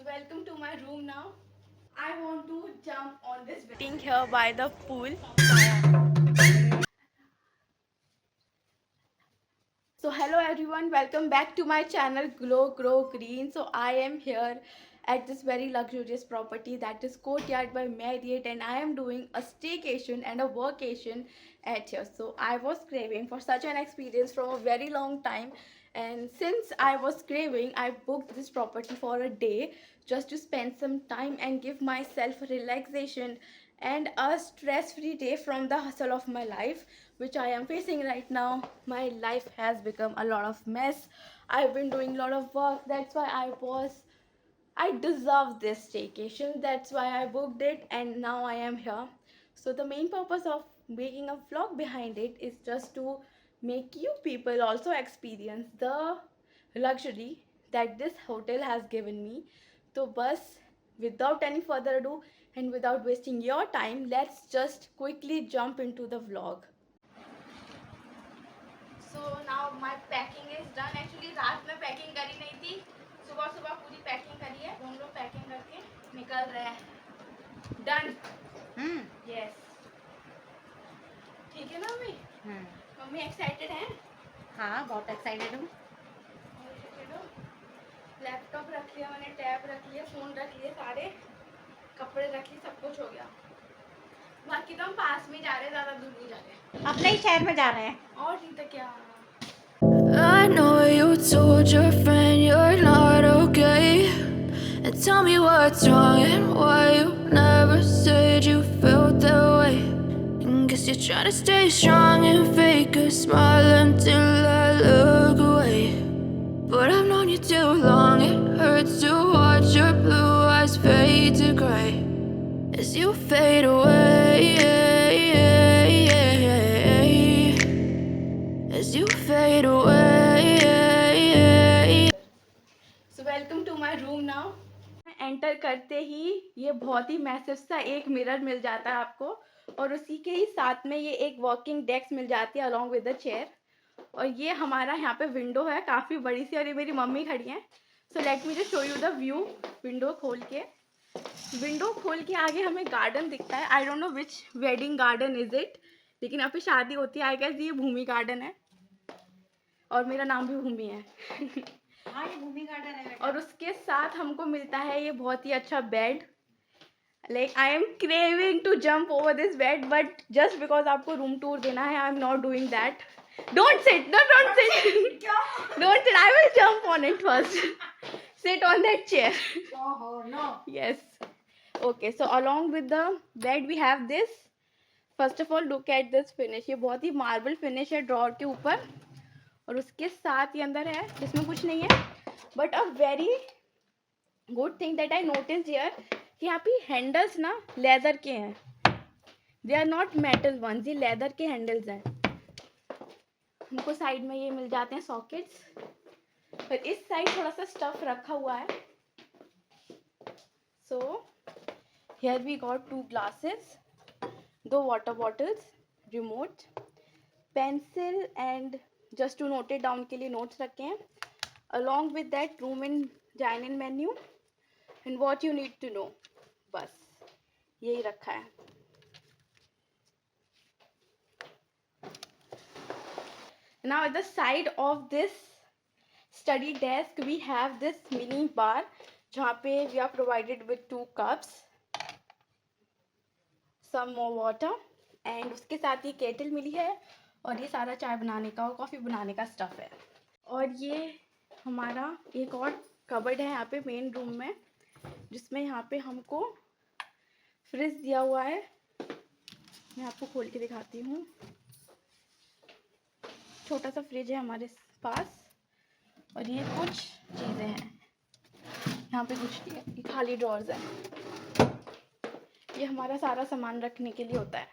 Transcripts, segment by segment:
So welcome to my room now. I want to jump on this sitting here by the pool. So hello everyone, welcome back to my channel Glow Grow Green. So I am here at this very luxurious property that is Courtyard by Marriott, and I am doing a staycation and a workation at here. So I was craving for such an experience from a very long time, and since I was craving, I booked this property for a day just to spend some time and give myself relaxation and a stress-free day from the hustle of my life, which I am facing right now. My life has become a lot of mess. I've been doing a lot of work. That's why I deserve this staycation. That's why I booked it, and now I am here. So the main purpose of making a vlog behind it is just to make you people also experience the luxury that this hotel has given me. So bus, without any further ado and without wasting your time, let's just quickly jump into the vlog. So now my packing is done. Actually रात में packing करी नहीं थी, सुबह सुबह पूरी packing करी है. हम लोग packing करके निकल रहे हैं. Done. Yes. ठीक है ना मम्मी? मम्मी एक्साइटेड हैं? हाँ, बहुत एक्साइटेड हूँ। लैपटॉप रख लिया मैंने, टैब रख लिया, फोन रख लिए, सारे कपड़े रख लिए, सब कुछ हो गया. बाकी तो हम पास में जा रहे हैं, ज्यादा दूर नहीं जा रहे. अपने ही शहर में जा रहे हैं। और नहीं तो क्या. I know you told your friend you're not okay. And tell me what's wrong and why you never said you felt that way. And guess you're trying to stay strong and fake a smile until I look away. But I've known you too long, it hurts to watch your blue eyes fade to gray as you fade away. As you fade away. So welcome to my room now. Enter करते ही ये बहुत ही massive सा एक mirror मिल जाता है आपको, और उसी के ही साथ में ये एक वॉकिंग डेस्क मिल जाती है अलॉन्ग विद द चेयर. और ये हमारा यहाँ पे विंडो है काफ़ी बड़ी सी, और ये मेरी मम्मी खड़ी हैं. So let me just show you the view. Window खोल के आगे हमें गार्डन दिखता है. I don't know which wedding garden is it, लेकिन यहाँ पे शादी होती है. आई गेस ये भूमि गार्डन है, और मेरा नाम भी भूमि है. हाँ, ये भूमि गार्डन है। और उसके साथ हमको मिलता है ये बहुत ही अच्छा bed. Like I am craving to jump over this bed, but just because आपको रूम टूर देना है, I am not doing that. Don't sit, no, don't sit. Don't sit, I will jump on it first. Sit on that chair. ओहो, no. Yes. Okay, so along with the bed we have this. First of all, look at this finish. ये बहुत ही marble finish है drawer के ऊपर, और उसके साथ ये अंदर है जिसमें कुछ नहीं है. But a very good thing that I notice here कि यहाँ पे हैंडल्स ना लेदर के हैं. They are not metal ones, ये लेदर के हैंडल्स हैं. हमको साइड में ये मिल जाते हैं सॉकेट्स, पर इस साइड थोड़ा सा स्टफ रखा हुआ है. So here we got 2 glasses, 2 water bottles, remote, pencil and just to note it down के लिए नोट्स रखे हैं. Along with that room in dine in menu and what you need to know. बस यही रखा है. Now at the side of this study desk we have this mini bar, जहाँ पे we are provided with 2 cups, some more water, and उसके साथ ये kettle मिली है, और ये सारा चाय बनाने का और कॉफ़ी बनाने का स्टफ़ है. और ये हमारा एक और कबर्ड है यहाँ पे मेन रूम में, जिसमें यहाँ पे हमको फ्रिज दिया हुआ है. मैं आपको खोल के दिखाती हूँ. छोटा सा फ्रिज है हमारे पास, और ये कुछ चीज़ें हैं यहाँ पे. कुछ नहीं है, ये खाली ड्रॉर्स हैं. ये हमारा सारा सामान रखने के लिए होता है.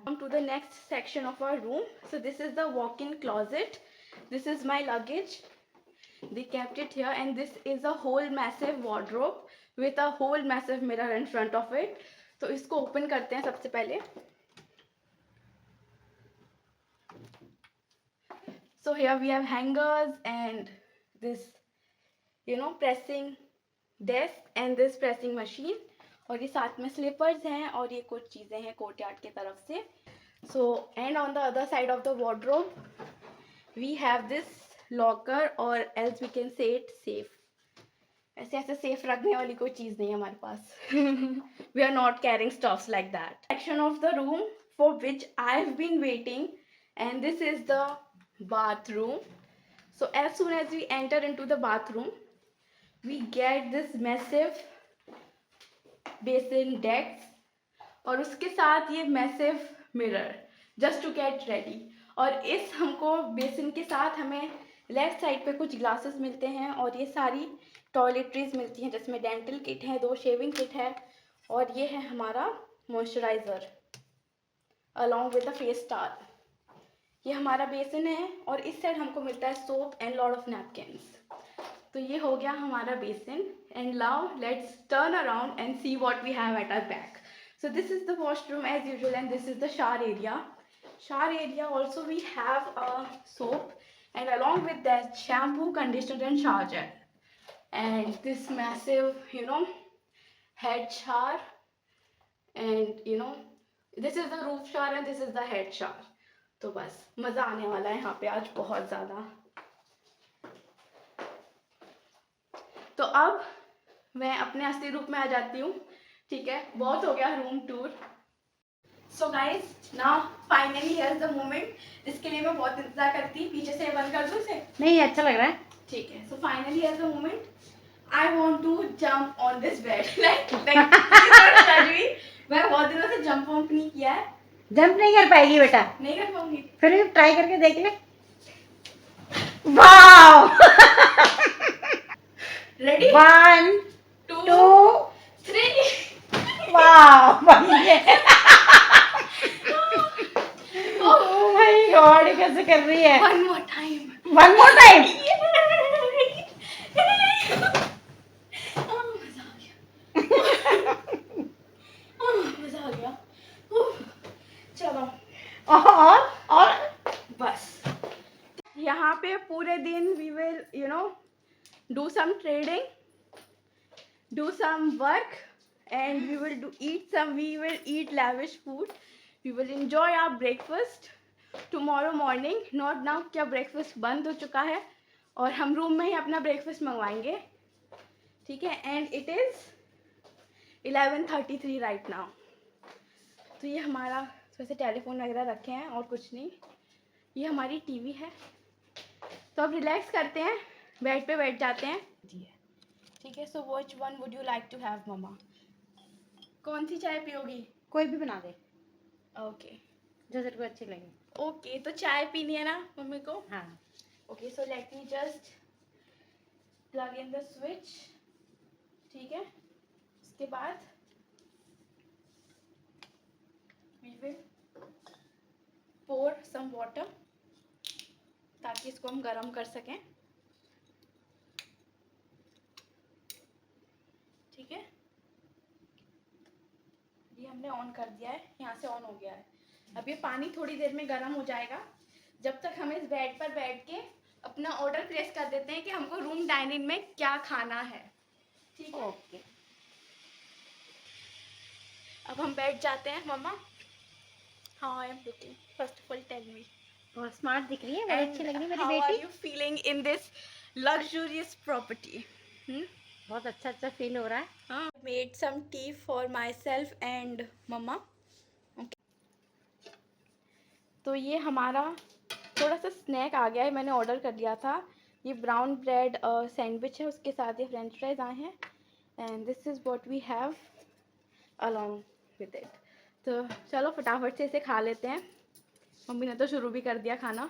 Come to the next section of our room. So this is the walk-in closet. This is my luggage. They kept it here, and this is a whole massive wardrobe with a whole massive mirror in front of it. तो इसको open करते हैं सबसे पहले. So here we have hangers and this, pressing desk and this pressing machine, और ये साथ में स्लीपर्स हैं और ये कुछ चीज़ें हैं कोर्टयार्ड की तरफ से. So and on the other side of the wardrobe we have this locker, और else we can say it safe. ऐसे सेफ रखने वाली कोई चीज़ नहीं है हमारे पास. We are not carrying stuffs like that. Section of the room for which I have been waiting, and this is the bathroom. So as soon as we enter into the bathroom, we get this massive basin decks, और उसके साथ ये massive mirror just to get ready. और इस हमको basin के साथ हमें लेफ्ट साइड पे कुछ ग्लासेस मिलते हैं, और ये सारी टॉयलेटरीज मिलती हैं जिसमें डेंटल किट है, 2 शेविंग किट है, और ये है हमारा moisturiser along with the face टाल. ये हमारा बेसिन है, और इस साइड हमको मिलता है soap and lot of napkins. तो ये हो गया हमारा basin. And now let's turn around and see what we have at our back. So this is the washroom as usual, and this is the shower area. Shower area also we have a soap, and along with that shampoo, conditioner and shower gel, and this massive head shower, and this is the roof shower and this is the head shower. तो बस मज़ा आने वाला है यहाँ पे आज बहुत ज़्यादा. तो अब मैं अपने असली रूप में आ जाती हूँ. ठीक है, बहुत हो गया room tour. So guys now finally here is the moment जिसके लिए मैं बहुत इंतजार करती. पीछे से बंद कर दूँ इसे? नहीं, अच्छा लग रहा है. ठीक है. So finally here is the moment. I want to jump on this bed. Like मैं बहुत दिनों से जंप वम्प नहीं किया है. जंप नहीं कर पाएगी बेटा. नहीं कर पाऊंगी. फिर भी ट्राई करके देख ले. Wow. Ready? 1 2 3. Wow. Oh my God, कैसे कर रही है? One more time. One more time. मजा आ गया. चलो और बस यहाँ पे पूरे दिन we will do some trading, do some work, and we will eat lavish food. We will enjoy our breakfast tomorrow morning. Not now, क्या breakfast बंद हो चुका है और हम रूम में ही अपना breakfast मंगवाएंगे. ठीक है. And it is 11:33 right now. तो ये हमारा वैसे टेलीफोन वगैरह रखे हैं और कुछ नहीं. ये हमारी टीवी है. तो अब रिलैक्स करते हैं, बेड पे बैठ जाते हैं. ठीक है. So which one would you like to have मम्मा? कौन सी चाय पियोगी? कोई भी बना दे ओके जो तेरे को अच्छी लगे. ओके. तो चाय पीनी है ना मम्मी को? हाँ. Okay. So let me just plug in the switch. ठीक है. उसके बाद we will pour some water ताकि इसको हम गरम कर सकें. ठीक है. ये हमने ऑन कर दिया है. यहाँ से ऑन हो गया है. अब ये पानी थोड़ी देर में गरम हो जाएगा. जब तक हम इस बेड पर बैठ के अपना ऑर्डर प्लेस कर देते हैं कि हमको रूम डाइनिंग में क्या खाना है. ठीक है. ओके. अब हम बैठ जाते हैं. मम्मा, how I am looking? First of all, tell me. बहुत स्मार्ट दिख रही है, बहुत अच्छी लग रही है मेरी How are बेटी. you feeling in this luxurious property? बहुत अच्छा फील हो रहा है. Made some tea for myself and mama. Okay. तो ये हमारा थोड़ा सा स्नैक आ गया है. मैंने ऑर्डर कर दिया था. ये ब्राउन ब्रेड सैंडविच है, उसके साथ ये फ्रेंच फ्राइज आए हैं. And this is what we have along with it. तो चलो फटाफट से इसे खा लेते हैं. मम्मी ने तो शुरू भी कर दिया खाना.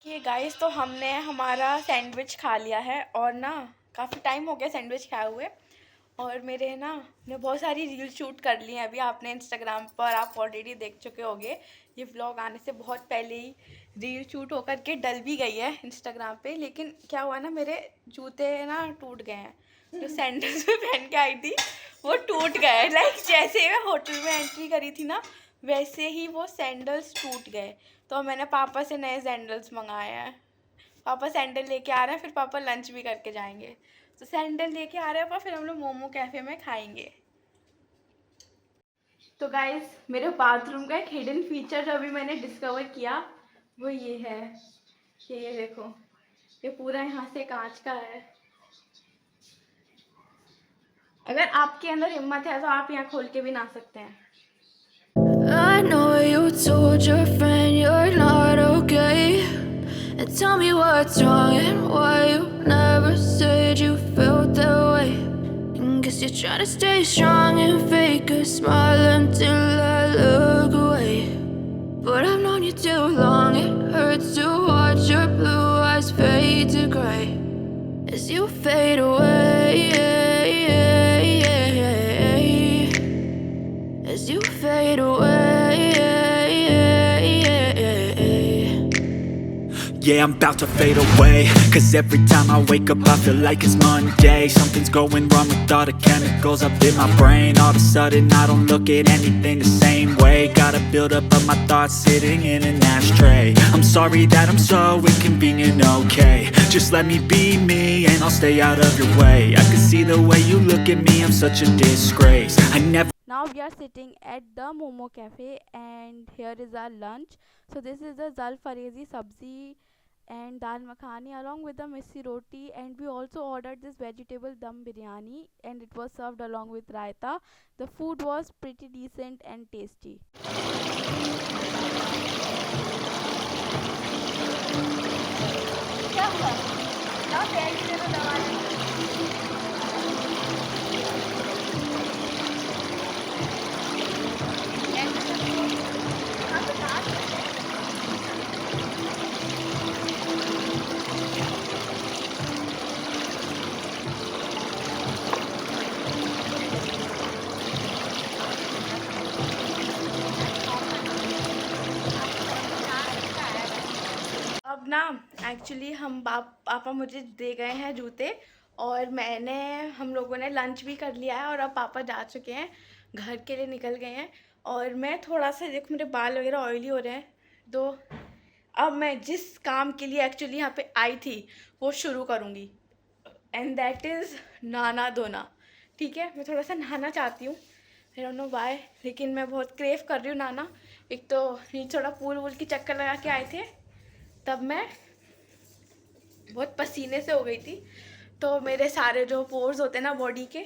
ये गाइस, तो हमने हमारा सैंडविच खा लिया है. और ना काफ़ी टाइम हो गया सैंडविच खाए हुए. और मेरे ने बहुत सारी रील शूट कर ली हैं. अभी आपने इंस्टाग्राम पर आप ऑलरेडी देख चुके होंगे. ये व्लॉग आने से बहुत पहले ही रील शूट होकर के डल भी गई है इंस्टाग्राम पे. लेकिन क्या हुआ ना, मेरे जूते ना टूट गए हैं. जो सैंडल्स में पहन के आई थी वो टूट गए. लाइक जैसे मैं होटल में एंट्री करी थी ना, वैसे ही वो सैंडल्स टूट गए. तो मैंने पापा से नए सैंडल्स मंगाए हैं. पापा सैंडल लेके आ रहे हैं, फिर पापा लंच भी करके जाएंगे. तो सैंडल लेके आ रहे हैं, फिर हम लोग मोमो कैफ़े में खाएंगे। तो गाइज मेरे बाथरूम का एक हिडन फीचर जो अभी मैंने डिस्कवर किया वो ये है कि ये देखो, ये पूरा यहाँ से कांच का है। अगर आपके अंदर हिम्मत है तो आप यहाँ खोल के भी नहा सकते हैं। I know you told your friend you're not okay, and tell me what's wrong and why you never said you felt that way. And guess you're trying to stay strong and fake a smile until I look away. But I've known you too long, it hurts to watch your blue eyes fade to gray as you fade away, as you fade away. Yeah, I'm about to fade away, 'cause every time I wake up I feel like it's Monday. Something's going wrong with all the chemicals up in my brain. All of a sudden I don't look at anything the same way. Gotta build up of my thoughts sitting in an ashtray. I'm sorry that I'm so inconvenient, okay? Just let me be me and I'll stay out of your way. I can see the way you look at me, I'm such a disgrace. I never. Now we are sitting at the Momo Cafe and here is our lunch. So this is the Zalfarezi sabzi and dal makhani along with the missi roti, and we also ordered this vegetable dum biryani and it was served along with raita. The food was pretty decent and tasty. क्या हुआ? ना bag ही देना दवा अब ना actually हम पापा मुझे दे गए हैं जूते और हम लोगों ने लंच भी कर लिया है और अब पापा जा चुके हैं घर के लिए, निकल गए हैं। और मैं थोड़ा सा देखो मेरे बाल वगैरह ऑयली हो रहे हैं, तो अब मैं जिस काम के लिए एक्चुअली यहाँ पे आई थी वो शुरू करूँगी, एंड दैट इज़ नहाना धोना। ठीक है, मैं थोड़ा सा नहाना चाहती हूँ, आई डोंट नो व्हाई, लेकिन मैं बहुत क्रेव कर रही हूँ नहाना। एक तो ये थोड़ा पूल वूल की चक्कर लगा के आए थे, तब मैं बहुत पसीने से हो गई थी, तो मेरे सारे जो पोर्स होते हैं ना बॉडी के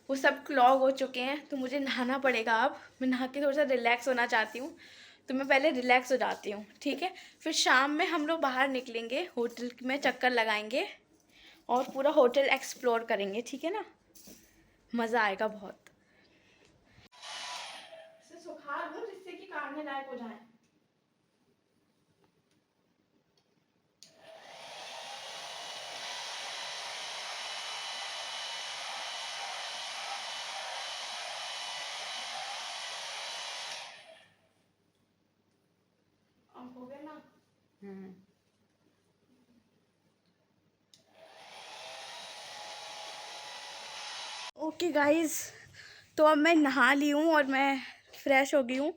वो सब क्लॉग हो चुके हैं, तो मुझे नहाना पड़ेगा। अब मैं नहा के थोड़ा सा रिलैक्स होना चाहती हूँ, तो मैं पहले रिलैक्स हो जाती हूँ। ठीक है, फिर शाम में हम लोग बाहर निकलेंगे, होटल में चक्कर लगाएंगे और पूरा होटल एक्सप्लोर करेंगे। ठीक है ना, मज़ा आएगा बहुत। सुखा लूँ जिससे कि काटने लायक हो जाए। हो गया ना। ओके गाइस, तो अब मैं नहा ली हूँ और मैं फ्रेश हो गई हूँ।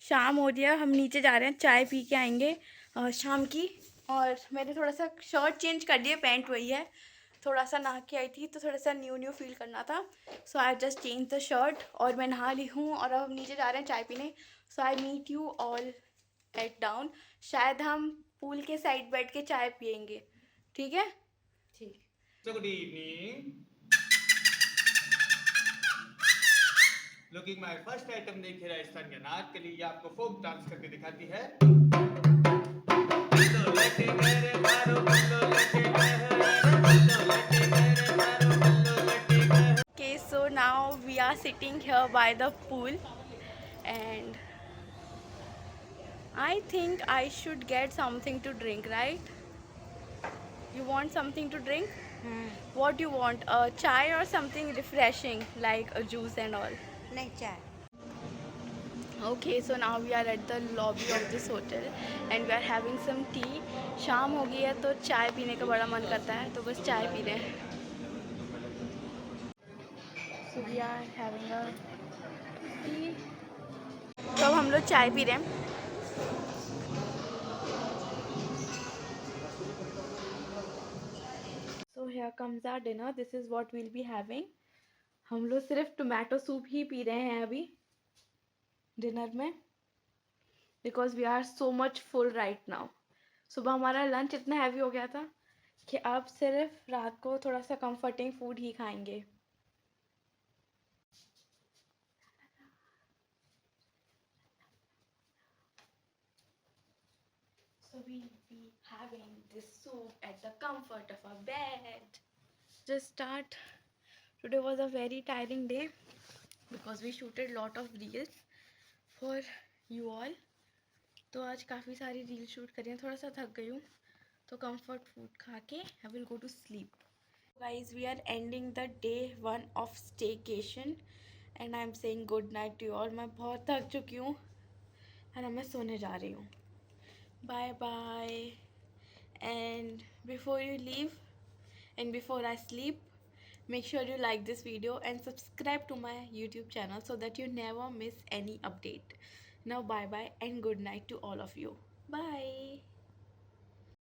शाम हो गया, हम नीचे जा रहे हैं, चाय पी के आएंगे शाम की। और मैंने थोड़ा सा शर्ट चेंज कर दिया, पैंट वही है। थोड़ा सा नहा के आई थी तो थोड़ा सा न्यू फील करना था, so I just change the shirt. और मैं नहा ली हूँ और अब हम नीचे जा रहे हैं चाय पीने। So I meet you all at down. शायद हम पूल के साइड बैठ के चाय पियेंगे। ठीक है, ठीक। So good evening. Looking my first item देखिए, राजस्थान के नाटकली ये आपको फोक डांस करके दिखाती है। Okay, so now we are sitting here by the pool and I think I should get something to drink, right? You want something to drink? What do you want? A chai or something refreshing like a juice and all? नहीं चाय। Okay, so now we are at the lobby of this hotel and we are having some tea. शाम हो गई है तो चाय पीने का बड़ा मन करता है, तो बस चाय पी रहे हैं। So we are having a tea. तो अब हम लोग चाय पी रहे हैं। So here comes our dinner. This is what we'll be having. हम लोग सिर्फ टोमेटो सूप ही पी रहे हैं अभी डिनर में, because we are so much full right now. सुबह हमारा लंच इतना हैवी हो गया था कि अब सिर्फ रात को थोड़ा सा कंफर्टिंग फूड ही खाएंगे. So we'll be having this soup at the comfort of our bed. Just start. Today was a very tiring day because we shooted lot of reels for you all. तो आज काफ़ी सारी reel shoot करी हैं. थोड़ा सा थक गई हूँ तो कंफर्ट फूड खा के I will go to sleep. Guys we are ending the day 1 of staycation and I am saying good night to you all. मैं बहुत थक चुकी हूँ और अब मैं सोने जा रही हूँ. Bye bye. And before you leave and before I sleep, make sure you like this video and subscribe to my YouTube channel so that you never miss any update. Now bye bye and good night to all of you. Bye.